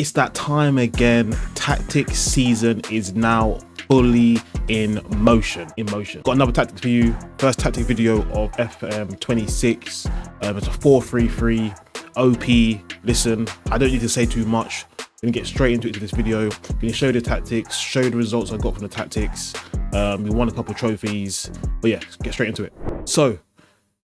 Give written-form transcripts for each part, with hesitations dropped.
It's that time again. Tactics season is now fully in motion. Got another tactics for you. First tactic video of FM26. It's a 4-3-3 OP. Listen, I don't need to say too much. I'm gonna get straight into this video. I'm gonna show you the tactics, show you the results I got from the tactics. We won a couple of trophies, but yeah, get straight into it. So,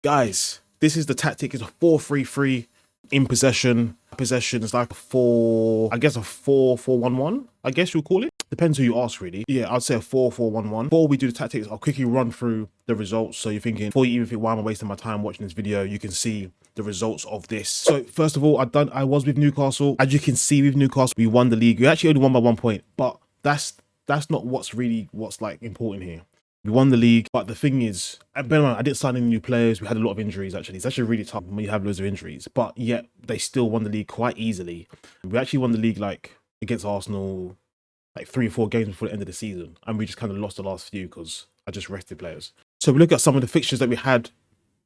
guys, this is the tactic. It's a 4-3-3 in possession. Possession is like a 4-4-1-1, I guess you'll call it. Depends who you ask, really. Yeah, I'd say a 4-4-1-1. Before we do the tactics, I'll quickly run through the results. So you're thinking, before you even think, why am I wasting my time watching this video? You can see the results of this. So first of all, I was with Newcastle. As you can see with Newcastle, we won the league. We actually only won by 1 point, but that's not what's like important here. We won the league, but the thing is, I didn't sign any new players. We had a lot of injuries, actually. It's actually really tough when you have loads of injuries, but yet they still won the league quite easily. We actually won the league like against Arsenal, like 3 or 4 games before the end of the season. And we just kind of lost the last few because I just rested players. So we look at some of the fixtures that we had,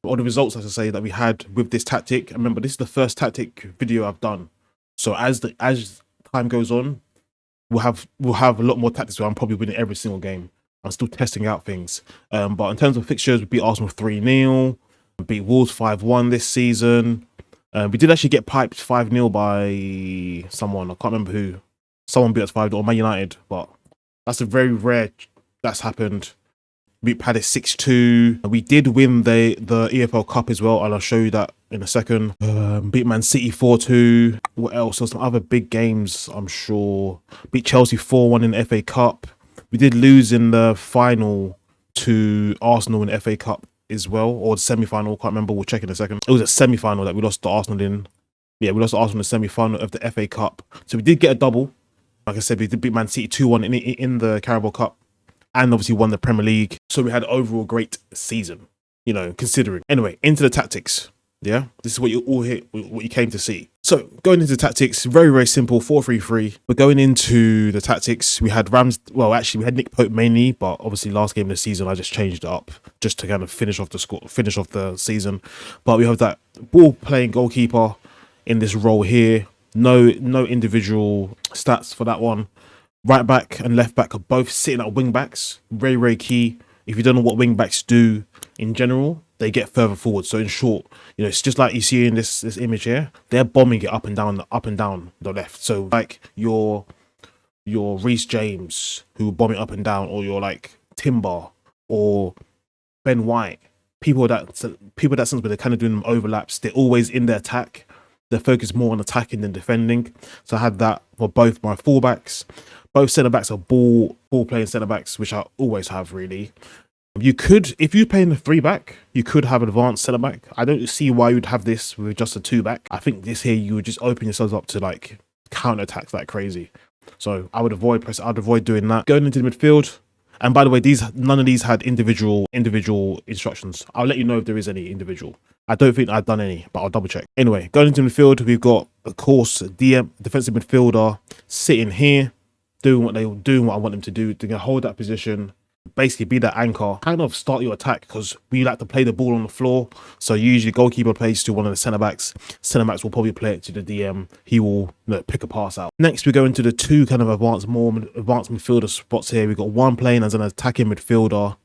or the results, as I say, that we had with this tactic. And remember, this is the first tactic video I've done. So as time goes on, we'll have a lot more tactics where I'm probably winning every single game. I'm still testing out things. But in terms of fixtures, we beat Arsenal 3-0, beat Wolves 5-1 this season. We did actually get piped 5-0 by someone. I can't remember who. Someone beat us 5-0, or Man United, but that's a very rare that's happened. We beat Palace 6-2. We did win the EFL Cup as well, and I'll show you that in a second. Beat Man City 4-2. What else? There's some other big games, I'm sure. Beat Chelsea 4-1 in the FA Cup. We did lose in the final to Arsenal in the FA Cup as well, or the semi-final. Can't remember. We'll check in a second. It was a semi-final that we lost to Arsenal in. Yeah, we lost to Arsenal in the semi-final of the FA Cup. So we did get a double. Like I said, we did beat Man City 2-1 in the Carabao Cup, and obviously won the Premier League. So we had an overall great season, you know, considering. Anyway, into the tactics. Yeah, this is what you all here, what you came to see. So going into tactics, very, very simple, 4-3-3. We're going into the tactics. We had we had Nick Pope mainly, but obviously last game of the season I just changed it up just to kind of finish off the season. But we have that ball playing goalkeeper in this role here. No individual stats for that one. Right back and left back are both sitting at wing backs. Very, very key. If you don't know what wing backs do in general, they get further forward. So in short, you know, it's just like you see in this image here. They're bombing it up and down the left. So like your Reece James, who bomb it up and down, or your like Timber or Ben White, people that sense where they're kind of doing them overlaps. They're always in their attack. They're focused more on attacking than defending. So I had that for both my fullbacks. Both centre backs are ball playing centre backs, which I always have really. You could, if you play in the 3-back, you could have advanced centre back. I don't see why you'd have this with just a 2-back. I think this here you would just open yourselves up to like counter attacks like crazy. So I'd avoid doing that. Going into the midfield. And by the way, none of these had individual instructions. I'll let you know if there is any individual. I don't think I've done any, but I'll double check. Anyway, going into midfield, we've got, of course, defensive midfielder sitting here, doing what I want them to do. They're going to hold that position, basically be that anchor, kind of start your attack, because we like to play the ball on the floor. So usually goalkeeper plays to one of the centre backs. Centre backs will probably play it to the DM. He will pick a pass out. Next, we go into the two kind of advanced midfielder spots here. We've got one playing as an attacking midfielder.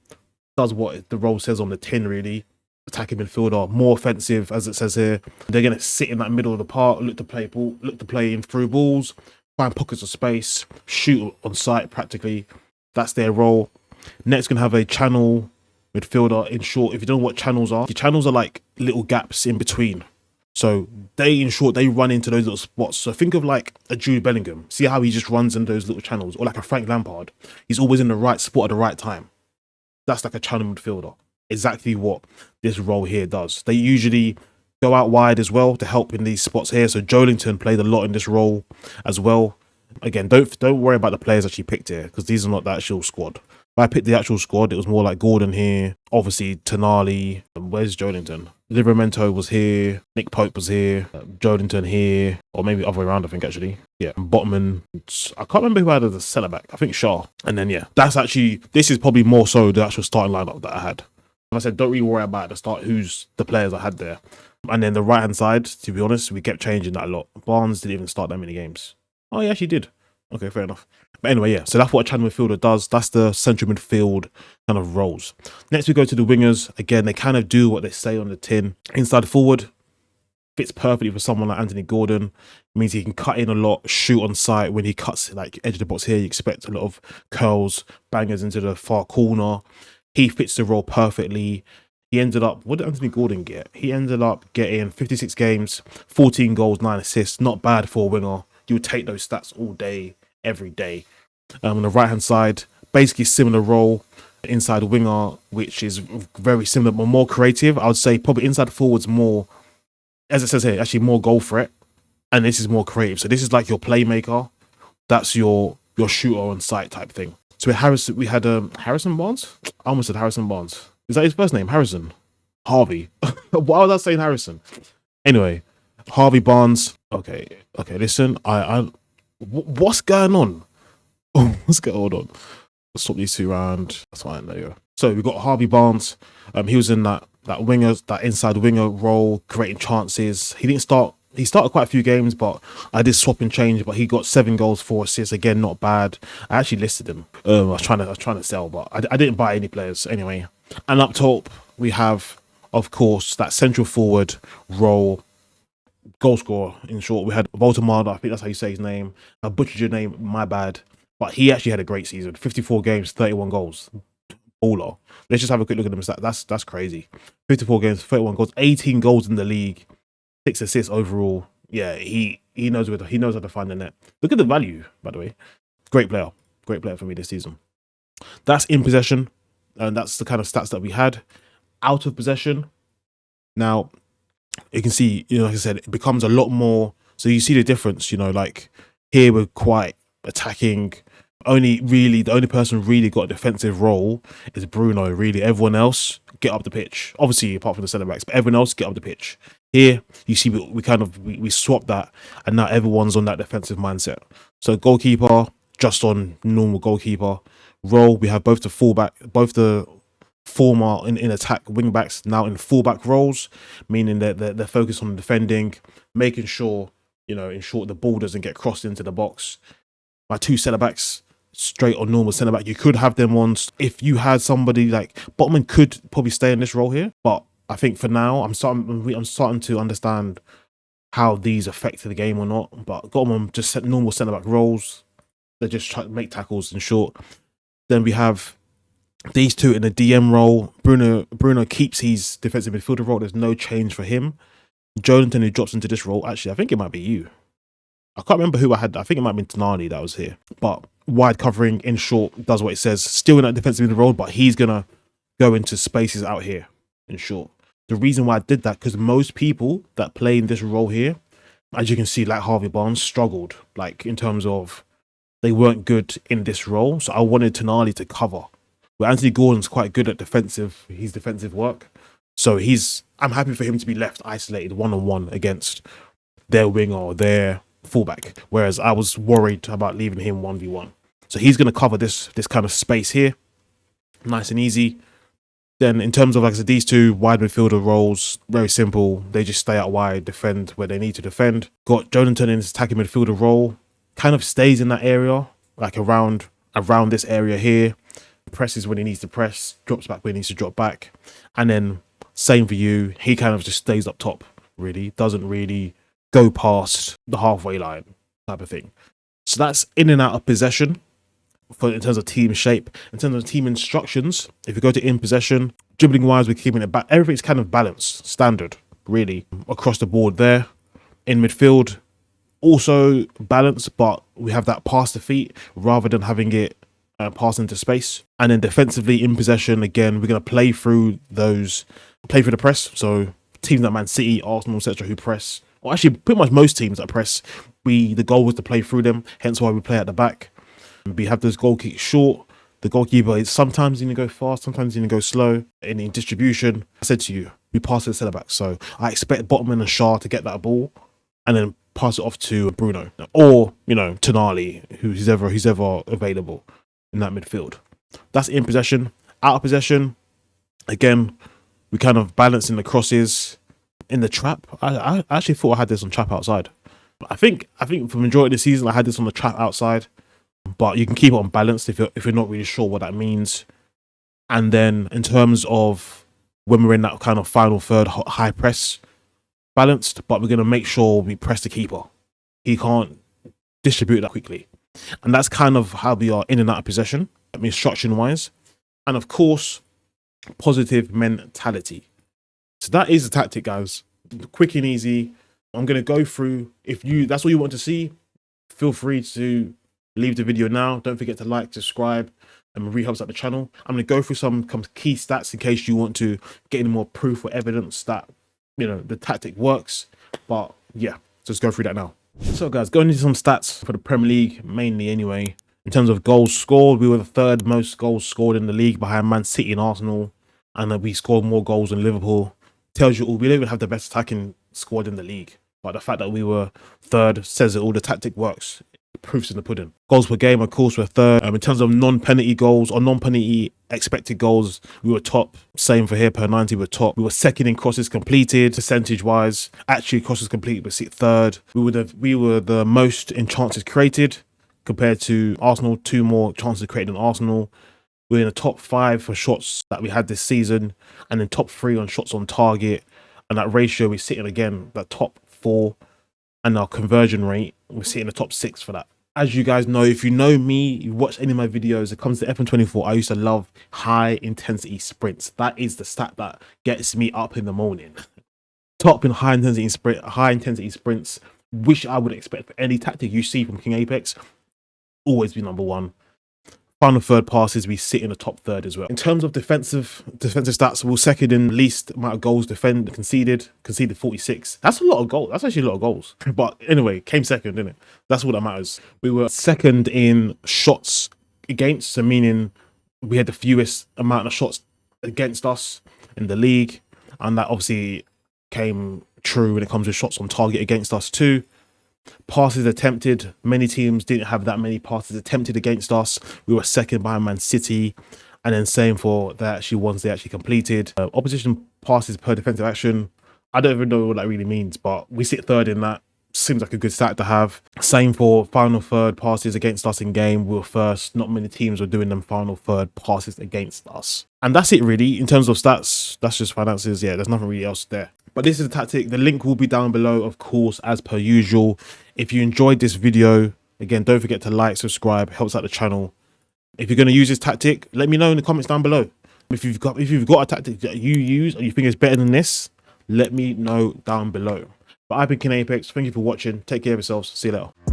Does what the role says on the tin, really. Attacking midfielder, more offensive, as it says here. They're going to sit in that middle of the park, look to play in through balls, find pockets of space, shoot on sight practically. That's their role. Next, going to have a channel midfielder. In short, if you don't know what channels are, the channels are like little gaps in between. So they run into those little spots. So think of like a Jude Bellingham. See how he just runs in those little channels, or like a Frank Lampard. He's always in the right spot at the right time. That's like a channel midfielder. Exactly what this role here does. They usually go out wide as well to help in these spots here. So Joelinton played a lot in this role as well. Again, don't worry about the players that you picked here, because these are not the actual squad. If I picked the actual squad, it was more like Gordon here, obviously Tonali. Where's Joelinton? Livramento was here, Nick Pope was here, Joelinton here, or maybe other way around, I think, actually. Yeah, Botman. I can't remember who I had as a centre back. I think Shaw. And then, yeah, this is probably more so the actual starting lineup that I had. I said, don't really worry about the start, who's the players I had there. And then the right-hand side, to be honest, we kept changing that a lot. Barnes didn't even start that many games. Oh, yeah, she did. Okay, fair enough. But anyway, yeah, so that's what a channel midfielder does. That's the central midfield kind of roles. Next, we go to the wingers. Again, they kind of do what they say on the tin. Inside forward fits perfectly for someone like Anthony Gordon. It means he can cut in a lot, shoot on sight. When he cuts like edge of the box here, you expect a lot of curls, bangers into the far corner. He fits the role perfectly. He ended up, what did Anthony Gordon get? He ended up getting 56 games, 14 goals, 9 assists. Not bad for a winger. You would take those stats all day, every day. On the right hand side, basically similar role. Inside winger, which is very similar but more creative. I would say probably inside forwards more, as it says here, actually more goal threat, and this is more creative. So this is like your playmaker. That's your shooter on sight type thing. So we had Harrison Barnes. I almost said Harrison Barnes. Is that his first name? Harrison. Harvey. Why was I saying Harrison? Anyway, Harvey Barnes. Okay. Listen, what's going on? What's going on? Swap these two around. That's fine. There you go. So we got Harvey Barnes. He was in that winger, that inside winger role, creating chances. He didn't start. He started quite a few games, but I did swap and change. But he got 7 goals, 4 assists. Again, not bad. I actually listed him. I was trying to sell, but I didn't buy any players anyway. And up top we have, of course, that central forward role, goal scorer. In short, we had Voltemar. I think that's how you say his name. I butchered your name. My bad. But he actually had a great season. 54 games, 31 goals. Baller. Let's just have a quick look at him. That's crazy. 54 games, 31 goals, 18 goals in the league, 6 assists overall. Yeah, he knows how to find the net. Look at the value, by the way. Great player for me this season. That's in possession, and that's the kind of stats that we had. Out of possession, now you can see, like I said, it becomes a lot more. So you see the difference. Like here we're quite attacking. The only person really got a defensive role is Bruno. Really, everyone else get up the pitch. Obviously, apart from the centre backs, but everyone else get up the pitch. Here, you see, we swapped that, and now everyone's on that defensive mindset. So goalkeeper just on normal goalkeeper role. We have both the former in attack wing backs now in fullback roles, meaning that they're focused on defending, making sure the ball doesn't get crossed into the box. My 2 centre backs, straight on normal centre back. You could have them on if you had somebody like Botman could probably stay in this role here, but I think for now I'm starting to understand how these affected the game or not. But got them on just set normal centre back roles. They just try to make tackles in short. Then we have these two in a DM role. Bruno keeps his defensive midfielder role. There's no change for him. Jonathan, who drops into this role, actually I think it might be you. I can't remember who I had. I think it might have been Tonali that was here. But wide covering, in short, does what it says. Still in that defensive role, but he's going to go into spaces out here, in short. The reason why I did that, because most people that play in this role here, as you can see, like Harvey Barnes, struggled. Like, in terms of, they weren't good in this role. So I wanted Tonali to cover. But Anthony Gordon's quite good at his defensive work. So I'm happy for him to be left isolated one-on-one against their winger or their fullback, whereas I was worried about leaving him 1v1. So he's going to cover this kind of space here, nice and easy. Then in terms of, like I said, these two wide midfielder roles, very simple. They just stay out wide, defend where they need to defend. Got Jonathan in his attacking midfielder role, kind of stays in that area, like around this area here. Presses when he needs to press, drops back when he needs to drop back. And then same for you, he kind of just stays up top, really. Doesn't really go past the halfway line type of thing. So that's in and out of possession in terms of team shape. In terms of team instructions, if you go to in possession, dribbling wise, we're keeping it back. Everything's kind of balanced, standard, really, across the board there. In midfield, also balanced, but we have that pass to feet rather than having it pass into space. And then defensively, in possession, again, we're going to play through the press. So teams like Man City, Arsenal, etc., who press, or actually pretty much most teams that press, the goal was to play through them, hence why we play at the back. We have those goal kicks short. The goalkeeper is sometimes going to go fast, sometimes going to go slow. In distribution, I said to you, we pass to the centre back. So I expect Botman and Shah to get that ball and then pass it off to Bruno or, Tonali, who's ever available in that midfield. That's in possession. Out of possession, again, we kind of balance in the crosses. In the trap, I actually thought I had this on trap outside. I think for the majority of the season, I had this on the trap outside, but you can keep it on balance if you're not really sure what that means. And then in terms of when we're in that kind of final third, high press, balanced, but we're going to make sure we press the keeper. He can't distribute that quickly. And that's kind of how we are in and out of possession, instruction wise. And of course, positive mentality. So that is the tactic, guys. Quick and easy. I'm going to go through. If that's all you want to see, feel free to leave the video now. Don't forget to like, subscribe, and it really helps out the channel. I'm going to go through some key stats in case you want to get any more proof or evidence that, you know, the tactic works. But yeah, let's go through that now. So guys, going into some stats for the Premier League, mainly anyway. In terms of goals scored, we were the third most goals scored in the league behind Man City and Arsenal. And we scored more goals than Liverpool. Tells you all, we don't even have the best attacking squad in the league. But the fact that we were third says it all. The tactic works. Proofs in the pudding. Goals per game, of course, we're third. In terms of non-penalty goals or non-penalty expected goals, we were top. Same for here, per 90, we're top. We were second in crosses completed, percentage-wise. Actually, crosses completed, we're third. We were the most in chances created compared to Arsenal. 2 more chances created than Arsenal. We're in the top 5 for shots that we had this season, and then top 3 on shots on target. And that ratio, we're sitting again, the top 4. And our conversion rate, we're sitting in the top 6 for that. As you guys know, if you know me, you watch any of my videos, it comes to FM24, I used to love high intensity sprints. That is the stat that gets me up in the morning. Top in high intensity sprints, which I would expect for any tactic you see from KingApex, always be number 1. Final third passes, we sit in the top 3rd as well. In terms of defensive stats, we're second in least amount of goals conceded 46. That's a lot of goals. That's actually a lot of goals. But anyway, came second, didn't it? That's all that matters. We were second in shots against, so meaning we had the fewest amount of shots against us in the league, and that obviously came true when it comes to shots on target against us too. Passes attempted, many teams didn't have that many passes attempted against us. We were second behind Man City, and then same for the actually ones they actually completed. Opposition passes per defensive action, I don't even know what that really means, but we sit 3rd in that. Seems like a good stat to have. Same for final third passes against us in game. We were first. Not many teams were doing them final third passes against us. And that's it really. In terms of stats, that's just finances. Yeah, there's nothing really else there. But this is the tactic. The link will be down below, of course, as per usual. If you enjoyed this video, again, don't forget to like, subscribe, helps out the channel. If you're going to use this tactic, let me know in the comments down below. If you've got a tactic that you use or you think is better than this, let me know down below. But I've been KingApex. Thank you for watching. Take care of yourselves. See you later.